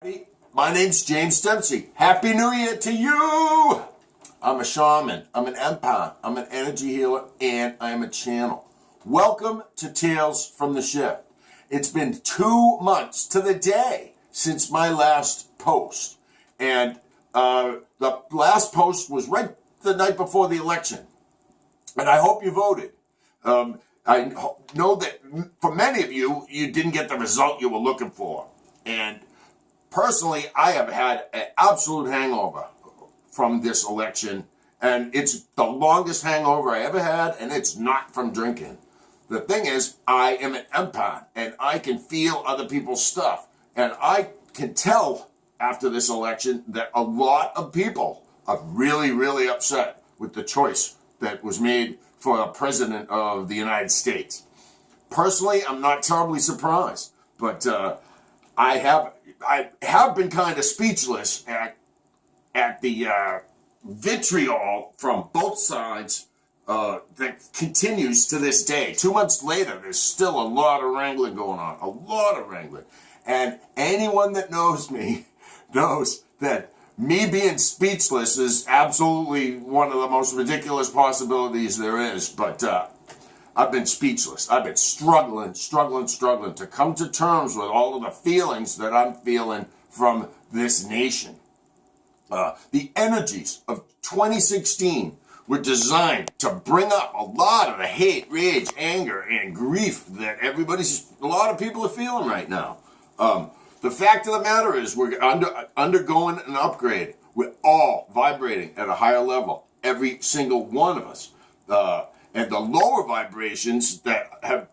Hey, my name's James Dempsey. Happy New Year to you! I'm a shaman, I'm an empath, I'm an energy healer, and I'm a channel. Welcome to Tales from the Shift. It's been 2 months to the day since my last post. And the last post was right the night before the election. And I hope you voted. I know that for many of you, you didn't get the result you were looking for. And personally, I have had an absolute hangover from this election, and it's the longest hangover I ever had, and it's not from drinking. The thing is, I am an empath, and I can feel other people's stuff, and I can tell after this election that a lot of people are really, really upset with the choice that was made for a president of the United States. Personally, I'm not terribly surprised, but I have been kind of speechless at the vitriol from both sides that continues to this day. 2 months later, there's still a lot of wrangling going on, a lot of wrangling. And anyone that knows me knows that me being speechless is absolutely one of the most ridiculous possibilities there is. But I've been speechless. I've been struggling to come to terms with all of the feelings that I'm feeling from this nation. The energies of 2016 were designed to bring up a lot of the hate, rage, anger, and grief that a lot of people are feeling right now. The fact of the matter is we're undergoing an upgrade. We're all vibrating at a higher level, every single one of us. And the lower vibrations that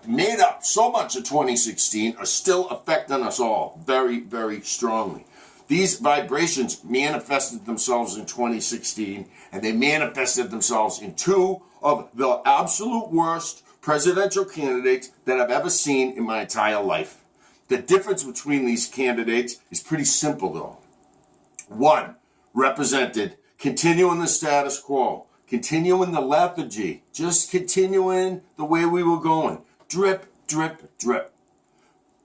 made up so much of 2016 are still affecting us all very, very strongly. These vibrations manifested themselves in 2016, and they manifested themselves in two of the absolute worst presidential candidates that I've ever seen in my entire life. The difference between these candidates is pretty simple, though. One represented continuing the status quo, continuing the lethargy, just continuing the way we were going. Drip, drip, drip.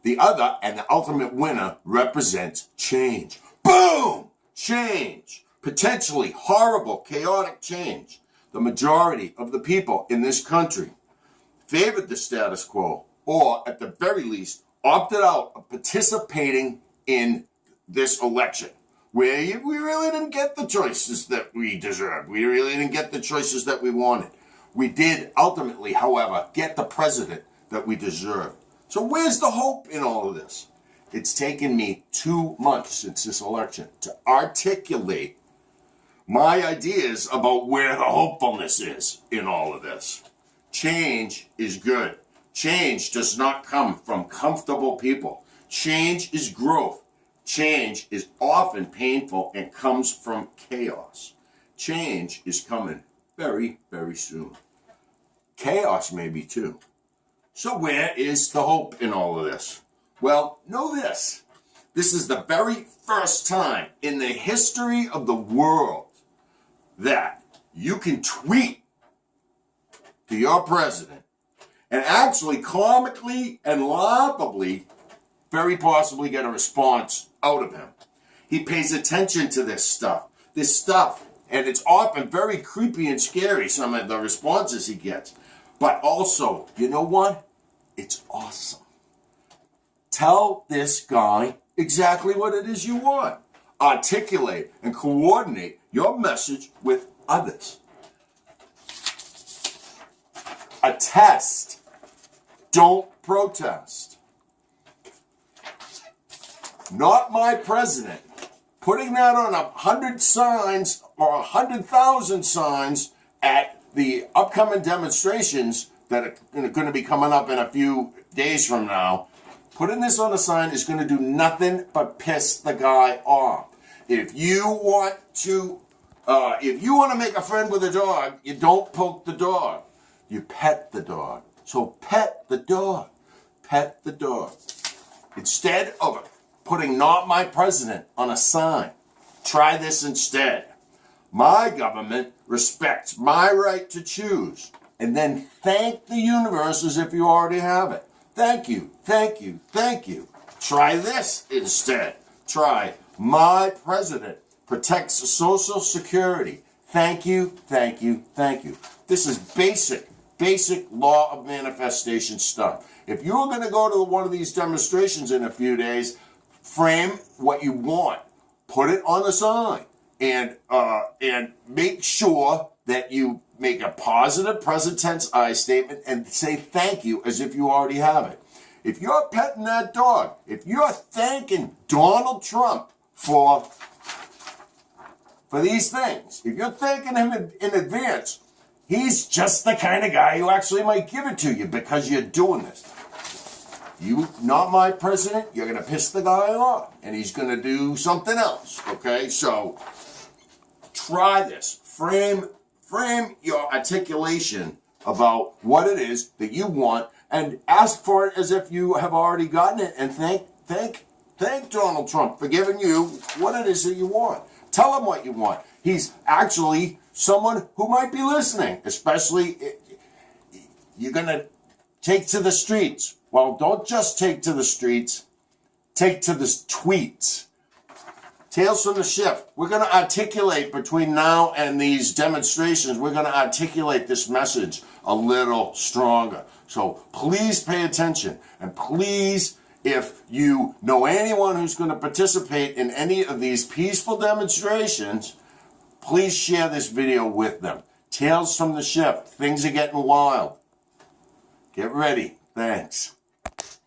The other, and the ultimate winner, represents change. Boom! Change. Potentially horrible, chaotic change. The majority of the people in this country favored the status quo, or at the very least, opted out of participating in this election, where we really didn't get the choices that we deserved. We really didn't get the choices that we wanted. We did ultimately, however, get the president that we deserved. So where's the hope in all of this? It's taken me 2 months since this election to articulate my ideas about where the hopefulness is in all of this. Change is good. Change does not come from comfortable people. Change is growth. Change is often painful and comes from chaos. Change is coming very, very soon. Chaos maybe too. So where is the hope in all of this? Well, know this. This is the very first time in the history of the world that you can tweet to your president and actually comically and laughably, very possibly get a response out of him. He pays attention to this stuff, and it's often very creepy and scary, some of the responses he gets. But also, you know what? It's awesome. Tell this guy exactly what it is you want. Articulate and coordinate your message with others. Attest. Don't protest. Not my president. Putting that on 100 signs or 100,000 signs at the upcoming demonstrations that are going to be coming up in a few days from now. Putting this on a sign is going to do nothing but piss the guy off. If you want to make a friend with a dog, you don't poke the dog. You pet the dog. So pet the dog. Pet the dog. Instead of putting "not my president" on a sign, try this instead. My government respects my right to choose. And then thank the universe as if you already have it. Thank you, thank you, thank you. Try this instead. Try, my president protects Social Security. Thank you, thank you, thank you. This is basic law of manifestation stuff. If you're going to go to one of these demonstrations in a few days, frame what you want. Put it on the sign. And make sure that you make a positive present tense I statement and say thank you as if you already have it. If you're petting that dog, if you're thanking Donald Trump for these things, if you're thanking him in advance, he's just the kind of guy who actually might give it to you because you're doing this. You, not my president, you're going to piss the guy off and he's going to do something else, okay? So try this. Frame your articulation about what it is that you want and ask for it as if you have already gotten it and thank Donald Trump for giving you what it is that you want. Tell him what you want. He's actually someone who might be listening, especially you're going to take to the streets. Well, don't just take to the streets, take to the tweets. Tales from the Shift. We're going to articulate between now and these demonstrations, we're going to articulate this message a little stronger. So please pay attention. And please, if you know anyone who's going to participate in any of these peaceful demonstrations, please share this video with them. Tales from the Shift. Things are getting wild. Get ready. Thanks.